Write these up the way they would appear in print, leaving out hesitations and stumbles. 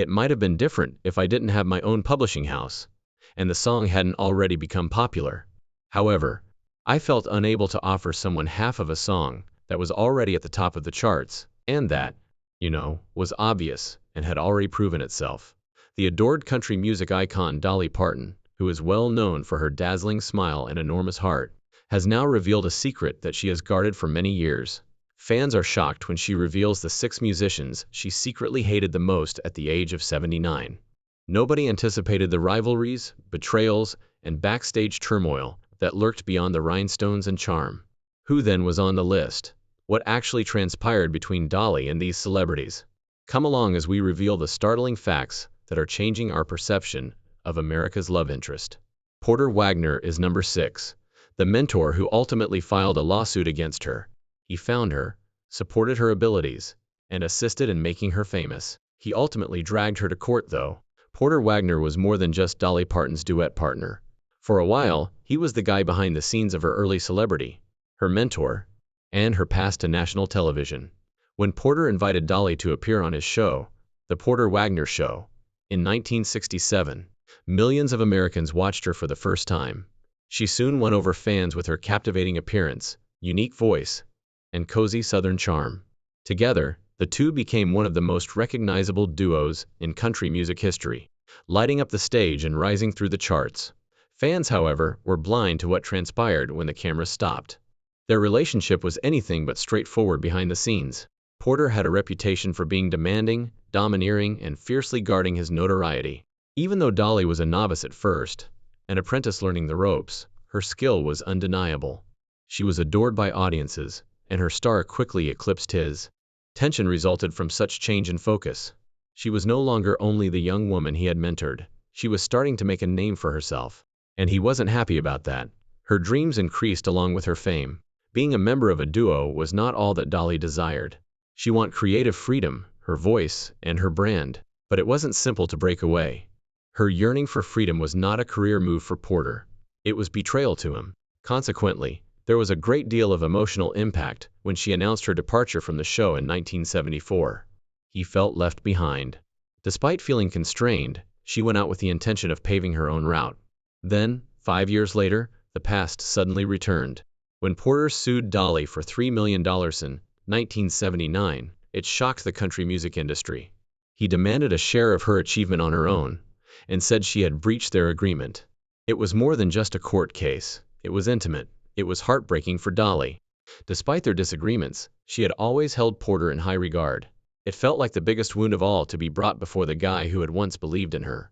It might have been different if I didn't have my own publishing house, and the song hadn't already become popular. However, I felt unable to offer someone half of a song that was already at the top of the charts, and that, was obvious and had already proven itself. The adored country music icon Dolly Parton, who is well known for her dazzling smile and enormous heart, has now revealed a secret that she has guarded for many years. Fans are shocked when she reveals the 6 musicians she secretly hated the most at the age of 79. Nobody anticipated the rivalries, betrayals, and backstage turmoil that lurked beyond the rhinestones and charm. Who then was on the list? What actually transpired between Dolly and these celebrities? Come along as we reveal the startling facts that are changing our perception of America's love interest. Porter Wagoner is number 6, the mentor who ultimately filed a lawsuit against her. He found her, supported her abilities, and assisted in making her famous. He ultimately dragged her to court, though. Porter Wagoner was more than just Dolly Parton's duet partner. For a while, he was the guy behind the scenes of her early celebrity, her mentor, and her path to national television. When Porter invited Dolly to appear on his show, The Porter Wagoner Show, in 1967, millions of Americans watched her for the first time. She soon won over fans with her captivating appearance, unique voice, and cozy Southern charm. Together, the two became one of the most recognizable duos in country music history, lighting up the stage and rising through the charts. Fans, however, were blind to what transpired when the camera stopped. Their relationship was anything but straightforward behind the scenes. Porter had a reputation for being demanding, domineering, and fiercely guarding his notoriety. Even though Dolly was a novice at first, an apprentice learning the ropes, her skill was undeniable. She was adored by audiences, and her star quickly eclipsed his. Tension resulted from such change in focus. She was no longer only the young woman he had mentored. She was starting to make a name for herself, and he wasn't happy about that. Her dreams increased along with her fame. Being a member of a duo was not all that Dolly desired. She wanted creative freedom, her voice, and her brand, but it wasn't simple to break away. Her yearning for freedom was not a career move for Porter. It was betrayal to him. Consequently, there was a great deal of emotional impact when she announced her departure from the show in 1974. He felt left behind. Despite feeling constrained, she went out with the intention of paving her own route. Then, 5 years later, the past suddenly returned. When Porter sued Dolly for $3 million in 1979, it shocked the country music industry. He demanded a share of her achievement on her own, and said she had breached their agreement. It was more than just a court case. It was intimate. It was heartbreaking for Dolly. Despite their disagreements, she had always held Porter in high regard. It felt like the biggest wound of all to be brought before the guy who had once believed in her.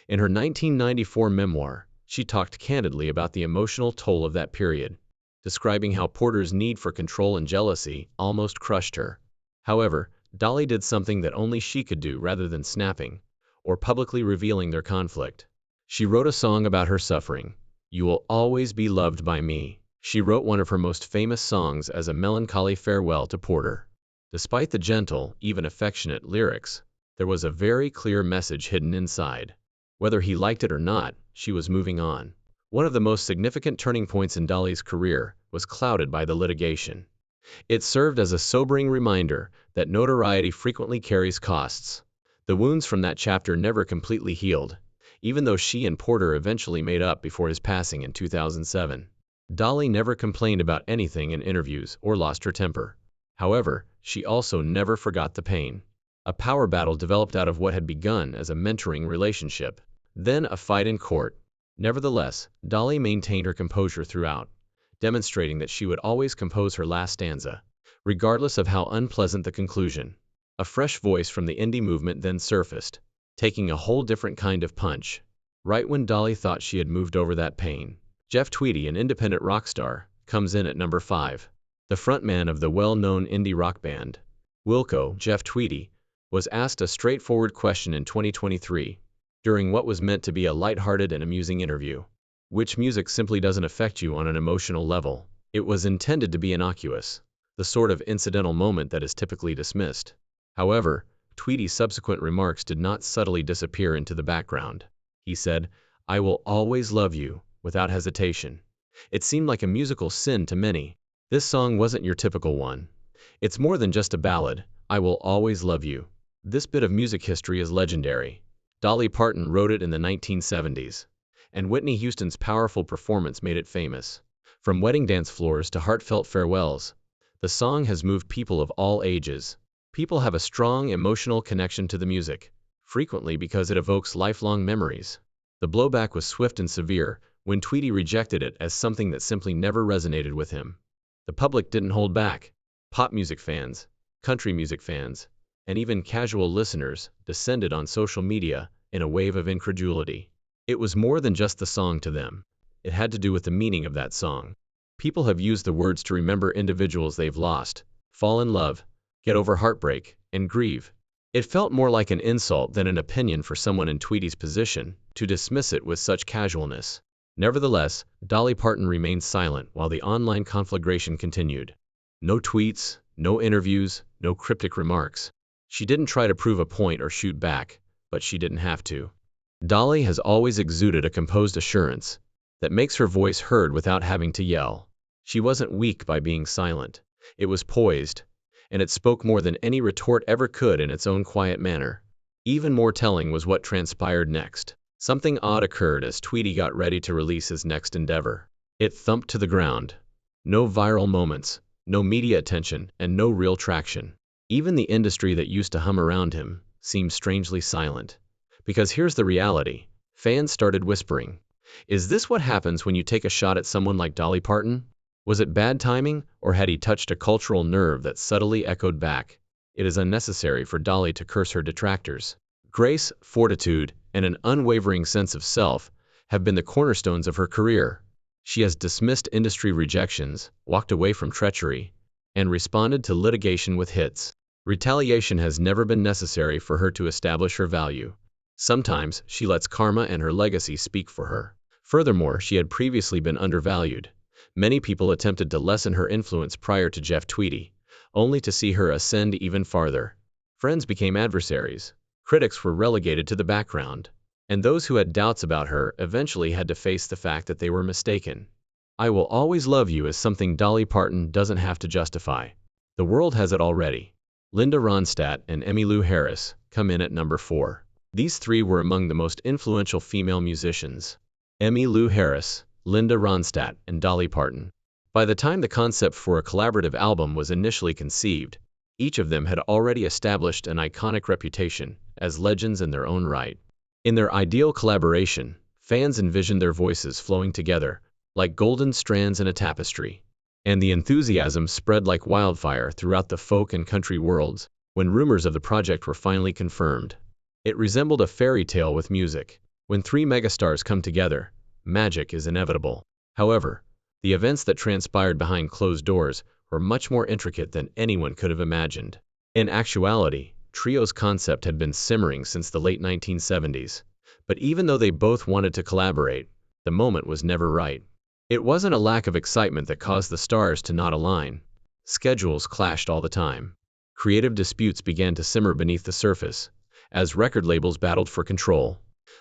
In her 1994 memoir, she talked candidly about the emotional toll of that period, describing how Porter's need for control and jealousy almost crushed her. However, Dolly did something that only she could do rather than snapping or publicly revealing their conflict. She wrote a song about her suffering. You Will Always Be Loved by Me. She wrote one of her most famous songs as a melancholy farewell to Porter. Despite the gentle, even affectionate lyrics, there was a very clear message hidden inside. Whether he liked it or not, she was moving on. One of the most significant turning points in Dolly's career was clouded by the litigation. It served as a sobering reminder that notoriety frequently carries costs. The wounds from that chapter never completely healed, even though she and Porter eventually made up before his passing in 2007. Dolly never complained about anything in interviews or lost her temper. However, she also never forgot the pain. A power battle developed out of what had begun as a mentoring relationship, then a fight in court. Nevertheless, Dolly maintained her composure throughout, demonstrating that she would always compose her last stanza, regardless of how unpleasant the conclusion. A fresh voice from the indie movement then surfaced, taking a whole different kind of punch. Right when Dolly thought she had moved over that pain, Jeff Tweedy, an independent rock star, comes in at number 5. The frontman of the well-known indie rock band, Wilco, Jeff Tweedy, was asked a straightforward question in 2023, during what was meant to be a lighthearted and amusing interview. Which music simply doesn't affect you on an emotional level? It was intended to be innocuous, the sort of incidental moment that is typically dismissed. However, Tweedy's subsequent remarks did not subtly disappear into the background. He said, "I will always love you," without hesitation. It seemed like a musical sin to many. This song wasn't your typical one. It's more than just a ballad. I will always love you. This bit of music history is legendary. Dolly Parton wrote it in the 1970s, and Whitney Houston's powerful performance made it famous. From wedding dance floors to heartfelt farewells, the song has moved people of all ages. People have a strong emotional connection to the music, frequently because it evokes lifelong memories. The blowback was swift and severe when Tweety rejected it as something that simply never resonated with him. The public didn't hold back. Pop music fans, country music fans, and even casual listeners descended on social media in a wave of incredulity. It was more than just the song to them. It had to do with the meaning of that song. People have used the words to remember individuals they've lost, fall in love, get over heartbreak, and grieve. It felt more like an insult than an opinion for someone in Tweety's position to dismiss it with such casualness. Nevertheless, Dolly Parton remained silent while the online conflagration continued. No tweets, no interviews, no cryptic remarks. She didn't try to prove a point or shoot back, but she didn't have to. Dolly has always exuded a composed assurance that makes her voice heard without having to yell. She wasn't weak by being silent. It was poised, and it spoke more than any retort ever could in its own quiet manner. Even more telling was what transpired next. Something odd occurred as Tweety got ready to release his next endeavor. It thumped to the ground. No viral moments, no media attention, and no real traction. Even the industry that used to hum around him seemed strangely silent. Because here's the reality. Fans started whispering, "Is this what happens when you take a shot at someone like Dolly Parton?" Was it bad timing, or had he touched a cultural nerve that subtly echoed back, "It is unnecessary for Dolly to curse her detractors"? Grace, fortitude, and an unwavering sense of self have been the cornerstones of her career. She has dismissed industry rejections, walked away from treachery, and responded to litigation with hits. Retaliation has never been necessary for her to establish her value. Sometimes she lets karma and her legacy speak for her. Furthermore, she had previously been undervalued. Many people attempted to lessen her influence prior to Jeff Tweedy, only to see her ascend even farther. Friends became adversaries. Critics were relegated to the background. And those who had doubts about her eventually had to face the fact that they were mistaken. "I will always love you" is something Dolly Parton doesn't have to justify. The world has it already. Linda Ronstadt and Emmylou Harris come in at number 4. These three were among the most influential female musicians. Emmylou Harris, Linda Ronstadt, and Dolly Parton. By the time the concept for a collaborative album was initially conceived, each of them had already established an iconic reputation as legends in their own right. In their ideal collaboration, fans envisioned their voices flowing together like golden strands in a tapestry. And the enthusiasm spread like wildfire throughout the folk and country worlds when rumors of the project were finally confirmed. It resembled a fairy tale with music. When three megastars come together, magic is inevitable. However, the events that transpired behind closed doors were much more intricate than anyone could have imagined. In actuality, Trio's concept had been simmering since the late 1970s, but even though they both wanted to collaborate, the moment was never right. It wasn't a lack of excitement that caused the stars to not align. Schedules clashed all the time. Creative disputes began to simmer beneath the surface, as record labels battled for control.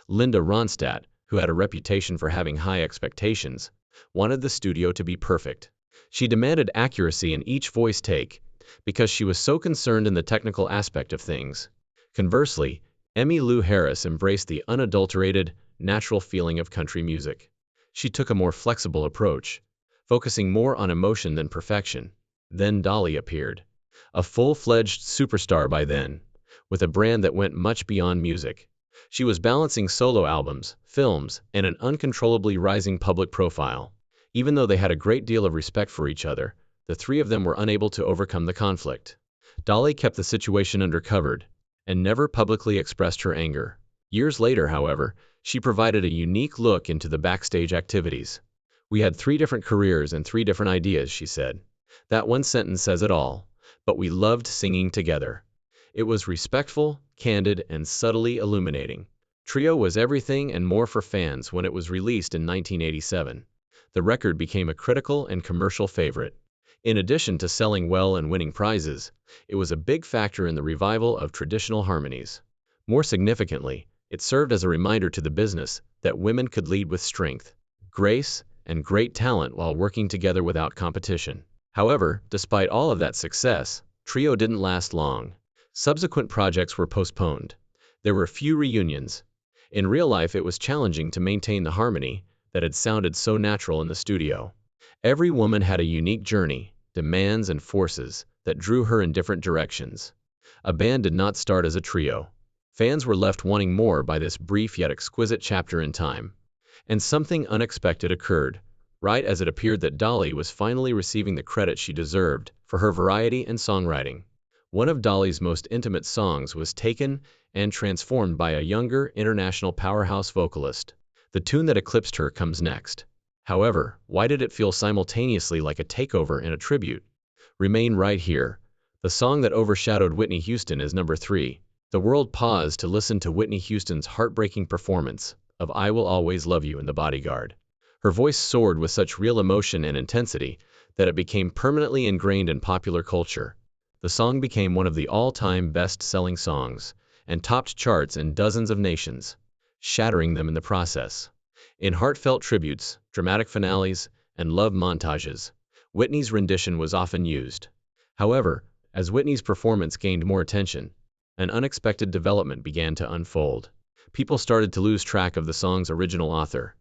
Linda Ronstadt, who had a reputation for having high expectations, wanted the studio to be perfect. She demanded accuracy in each voice take, because she was so concerned in the technical aspect of things. Conversely, Emmylou Harris embraced the unadulterated, natural feeling of country music. She took a more flexible approach, focusing more on emotion than perfection. Then Dolly appeared, a full-fledged superstar by then, with a brand that went much beyond music. She was balancing solo albums, films, and an uncontrollably rising public profile. Even though they had a great deal of respect for each other, the three of them were unable to overcome the conflict. Dolly kept the situation undercovered and never publicly expressed her anger. Years later, however, she provided a unique look into the backstage activities. "We had 3 different careers and 3 different ideas," she said. "That one sentence says it all. But we loved singing together." It was respectful, candid, and subtly illuminating. Trio was everything and more for fans when it was released in 1987. The record became a critical and commercial favorite. In addition to selling well and winning prizes, it was a big factor in the revival of traditional harmonies. More significantly, it served as a reminder to the business that women could lead with strength, grace, and great talent while working together without competition. However, despite all of that success, Trio didn't last long. Subsequent projects were postponed. There were few reunions. In real life, it was challenging to maintain the harmony that had sounded so natural in the studio. Every woman had a unique journey, demands, and forces that drew her in different directions. A band did not start as a trio. Fans were left wanting more by this brief yet exquisite chapter in time. And something unexpected occurred, right as it appeared that Dolly was finally receiving the credit she deserved for her variety and songwriting. One of Dolly's most intimate songs was taken and transformed by a younger, international powerhouse vocalist. The tune that eclipsed her comes next. However, why did it feel simultaneously like a takeover and a tribute? Remain right here. The song that overshadowed Whitney Houston is number 3. The world paused to listen to Whitney Houston's heartbreaking performance of I Will Always Love You in The Bodyguard. Her voice soared with such real emotion and intensity that it became permanently ingrained in popular culture. The song became one of the all-time best-selling songs and topped charts in dozens of nations, shattering them in the process. In heartfelt tributes, dramatic finales, and love montages, Whitney's rendition was often used. However, as Whitney's performance gained more attention, an unexpected development began to unfold. People started to lose track of the song's original author.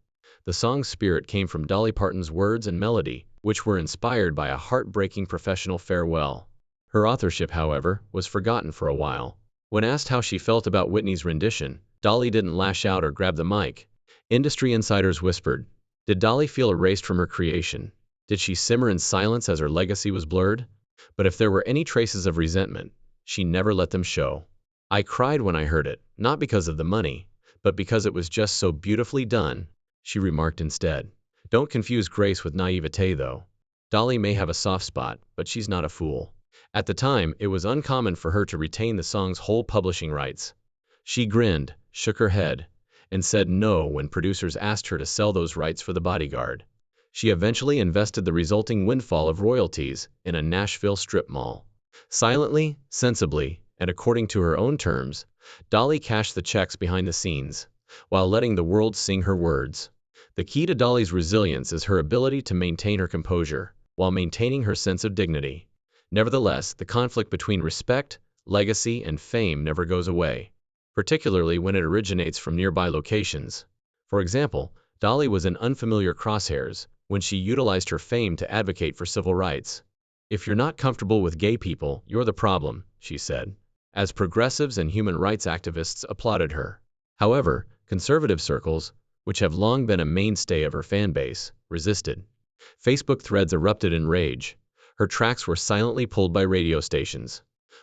The song's spirit came from Dolly Parton's words and melody, which were inspired by a heartbreaking professional farewell. Her authorship, however, was forgotten for a while. When asked how she felt about Whitney's rendition, Dolly didn't lash out or grab the mic. Industry insiders whispered, did Dolly feel erased from her creation? Did she simmer in silence as her legacy was blurred? But if there were any traces of resentment, she never let them show. I cried when I heard it, not because of the money, but because it was just so beautifully done, she remarked instead. Don't confuse grace with naivete, though. Dolly may have a soft spot, but she's not a fool. At the time, it was uncommon for her to retain the song's whole publishing rights. She grinned, shook her head, and said no when producers asked her to sell those rights for The Bodyguard. She eventually invested the resulting windfall of royalties in a Nashville strip mall. Silently, sensibly, and according to her own terms, Dolly cashed the checks behind the scenes, while letting the world sing her words. The key to Dolly's resilience is her ability to maintain her composure, while maintaining her sense of dignity. Nevertheless, the conflict between respect, legacy, and fame never goes away, particularly when it originates from nearby locations. For example, Dolly was in unfamiliar crosshairs when she utilized her fame to advocate for civil rights. If you're not comfortable with gay people, you're the problem, she said, as progressives and human rights activists applauded her. However, conservative circles, which have long been a mainstay of her fan base, resisted. Facebook threads erupted in rage. Her tracks were silently pulled by radio stations.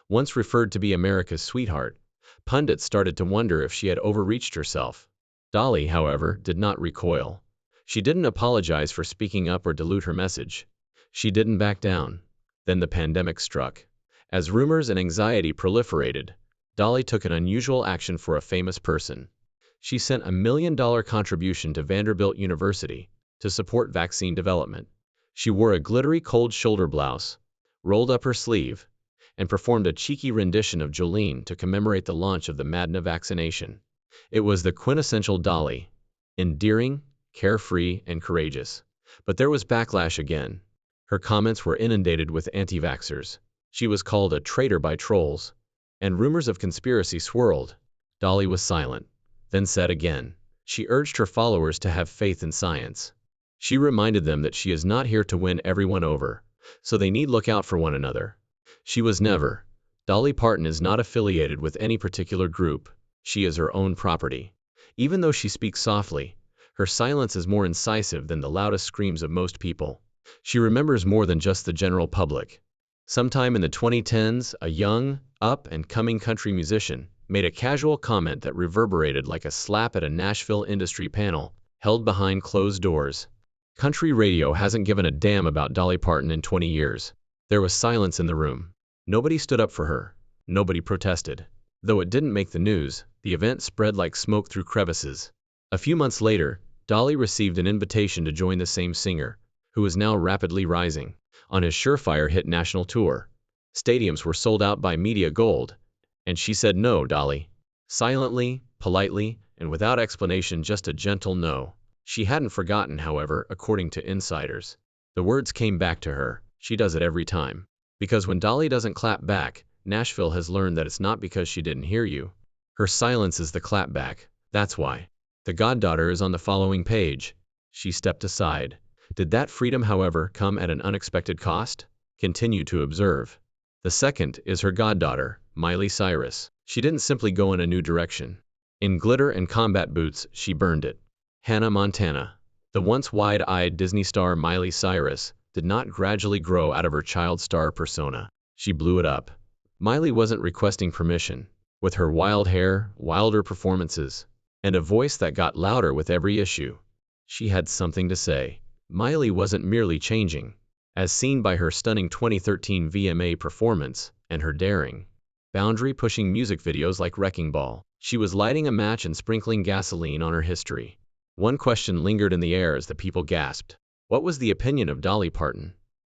Once referred to be America's sweetheart, pundits started to wonder if she had overreached herself. Dolly, however, did not recoil. She didn't apologize for speaking up or dilute her message. She didn't back down. Then the pandemic struck. As rumors and anxiety proliferated, Dolly took an unusual action for a famous person. She sent a $1 million contribution to Vanderbilt University to support vaccine development. She wore a glittery cold shoulder blouse, rolled up her sleeve, and performed a cheeky rendition of Jolene to commemorate the launch of the Madna vaccination. It was the quintessential Dolly, endearing, carefree, and courageous. But there was backlash again. Her comments were inundated with anti-vaxxers. She was called a traitor by trolls, and rumors of conspiracy swirled. Dolly was silent, then said again. She urged her followers to have faith in science. She reminded them that she is not here to win everyone over, so they need look out for one another. She was never. Dolly Parton is not affiliated with any particular group. She is her own property. Even though she speaks softly, her silence is more incisive than the loudest screams of most people. She remembers more than just the general public. Sometime in the 2010s, a young, up-and-coming country musician made a casual comment that reverberated like a slap at a Nashville industry panel held behind closed doors. Country radio hasn't given a damn about Dolly Parton in 20 years. There was silence in the room. Nobody stood up for her. Nobody protested. Though it didn't make the news, the event spread like smoke through crevices. A few months later, Dolly received an invitation to join the same singer, who is now rapidly rising, on his surefire hit national tour. Stadiums were sold out by media gold, and she said no, Dolly. Silently, politely, and without explanation, just a gentle no. She hadn't forgotten, however, according to insiders. The words came back to her. She does it every time. Because when Dolly doesn't clap back, Nashville has learned that it's not because she didn't hear you. Her silence is the clapback. That's why. The goddaughter is on the following page. She stepped aside. Did that freedom, however, come at an unexpected cost? Continue to observe. The second is her goddaughter, Miley Cyrus. She didn't simply go in a new direction. In glitter and combat boots, she burned it. Hannah Montana. The once wide-eyed Disney star Miley Cyrus did not gradually grow out of her child star persona. She blew it up. Miley wasn't requesting permission. With her wild hair, wilder performances, and a voice that got louder with every issue, she had something to say. Miley wasn't merely changing, as seen by her stunning 2013 VMA performance and her daring, boundary-pushing music videos like Wrecking Ball. She was lighting a match and sprinkling gasoline on her history. One question lingered in the air as the people gasped. What was the opinion of Dolly Parton?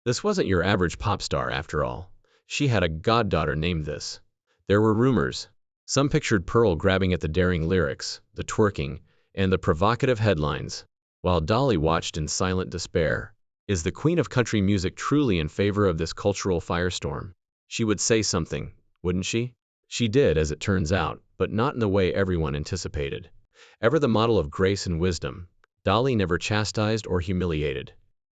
This wasn't your average pop star, after all. She had a goddaughter named this. There were rumors. Some pictured Pearl grabbing at the daring lyrics, the twerking, and the provocative headlines, while Dolly watched in silent despair. Is the queen of country music truly in favor of this cultural firestorm? She would say something, wouldn't she? She did, as it turns out, but not in the way everyone anticipated. Ever the model of grace and wisdom, Dolly never chastised or humiliated.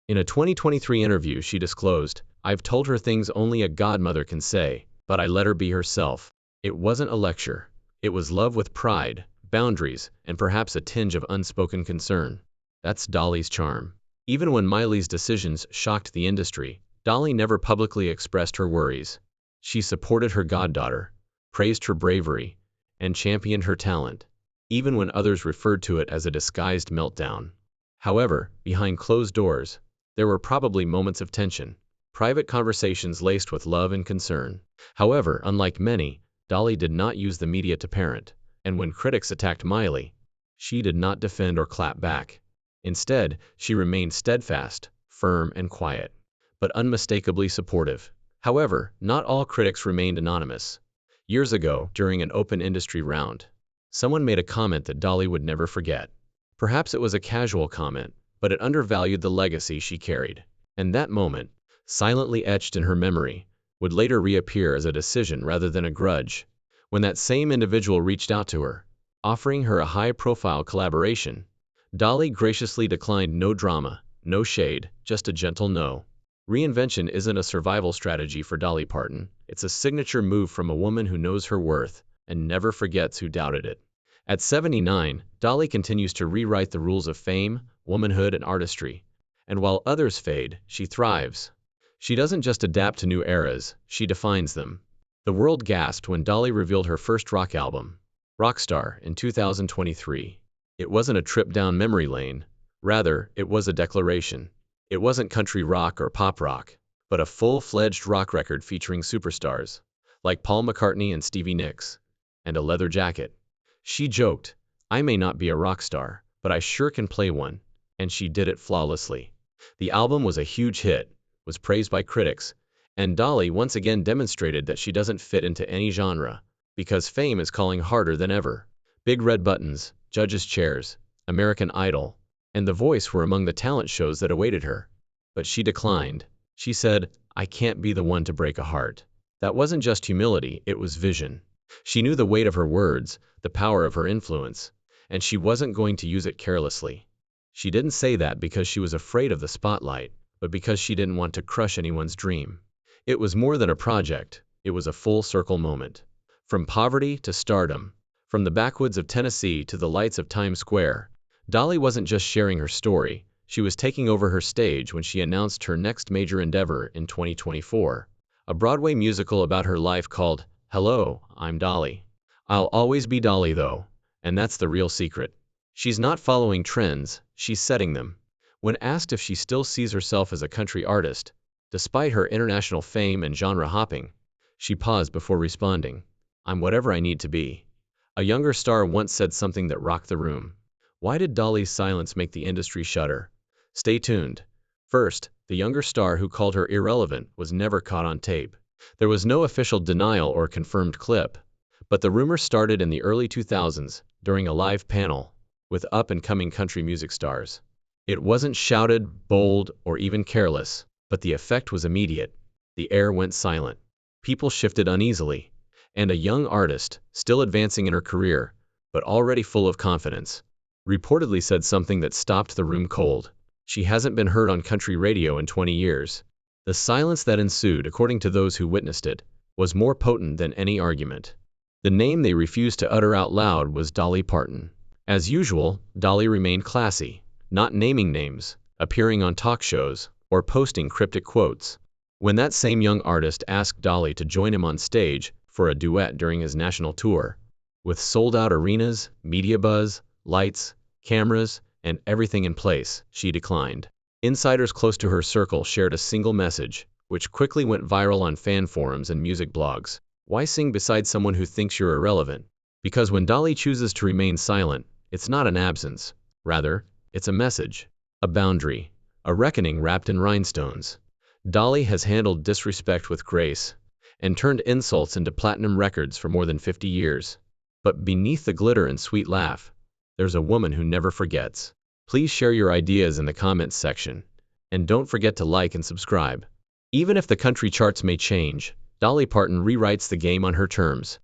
In a 2023 interview, she disclosed, "I've told her things only a godmother can say, but I let her be herself." It wasn't a lecture. It was love with pride, boundaries, and perhaps a tinge of unspoken concern. That's Dolly's charm. Even when Miley's decisions shocked the industry, Dolly never publicly expressed her worries. She supported her goddaughter, praised her bravery, and championed her talent, even when others referred to it as a disguised meltdown. However, behind closed doors, there were probably moments of tension, private conversations laced with love and concern. However, unlike many, Dolly did not use the media to parent, and when critics attacked Miley, she did not defend or clap back. Instead, she remained steadfast, firm, and quiet, but unmistakably supportive. However, not all critics remained anonymous. Years ago, during an open industry round, someone made a comment that Dolly would never forget. Perhaps it was a casual comment, but it undervalued the legacy she carried. And that moment, silently etched in her memory, would later reappear as a decision rather than a grudge. When that same individual reached out to her, offering her a high-profile collaboration, Dolly graciously declined. No drama, no shade, just a gentle no. Reinvention isn't a survival strategy for Dolly Parton. It's a signature move from a woman who knows her worth and never forgets who doubted it. At 79, Dolly continues to rewrite the rules of fame, womanhood, and artistry. And while others fade, she thrives. She doesn't just adapt to new eras, she defines them. The world gasped when Dolly revealed her first rock album, Rockstar, in 2023. It wasn't a trip down memory lane. Rather, it was a declaration. It wasn't country rock or pop rock, but a full-fledged rock record featuring superstars, like Paul McCartney and Stevie Nicks, and a leather jacket. She joked, "I may not be a rock star, but I sure can play one," and she did it flawlessly. The album was a huge hit, was praised by critics, and Dolly once again demonstrated that she doesn't fit into any genre, because fame is calling harder than ever. Big Red Buttons, Judges' Chairs, American Idol, and The Voice were among the talent shows that awaited her. But she declined. She said, "I can't be the one to break a heart." That wasn't just humility, it was vision. She knew the weight of her words, the power of her influence, and she wasn't going to use it carelessly. She didn't say that because she was afraid of the spotlight, but because she didn't want to crush anyone's dream. It was more than a project, it was a full-circle moment. From poverty to stardom, from the backwoods of Tennessee to the lights of Times Square, Dolly wasn't just sharing her story, she was taking over her stage when she announced her next major endeavor in 2024, a Broadway musical about her life called Hello, I'm Dolly. I'll always be Dolly though, and that's the real secret. She's not following trends, she's setting them. When asked if she still sees herself as a country artist, despite her international fame and genre hopping, she paused before responding, "I'm whatever I need to be." A younger star once said something that rocked the room. Why did Dolly's silence make the industry shudder? Stay tuned. First, the younger star who called her irrelevant was never caught on tape. There was no official denial or confirmed clip, but the rumor started in the early 2000s during a live panel with up-and-coming country music stars. It wasn't shouted, bold, or even careless, but the effect was immediate. The air went silent. people shifted uneasily, and a young artist, still advancing in her career, but already full of confidence, reportedly said something that stopped the room cold. She hasn't been heard on country radio in 20 years. The silence that ensued, according to those who witnessed it, was more potent than any argument. The name they refused to utter out loud was Dolly Parton. As usual, Dolly remained classy, not naming names, appearing on talk shows, or posting cryptic quotes. When that same young artist asked Dolly to join him on stage for a duet during his national tour, with sold-out arenas, media buzz, lights, cameras, and everything in place, she declined. Insiders close to her circle shared a single message, which quickly went viral on fan forums and music blogs. Why sing beside someone who thinks you're irrelevant? Because when Dolly chooses to remain silent, it's not an absence. Rather, it's a message, a boundary, a reckoning wrapped in rhinestones. Dolly has handled disrespect with grace and turned insults into platinum records for more than 50 years. But beneath the glitter and sweet laugh, there's a woman who never forgets. Please share your ideas in the comments section, and don't forget to like and subscribe. Even if the country charts may change, Dolly Parton rewrites the game on her terms.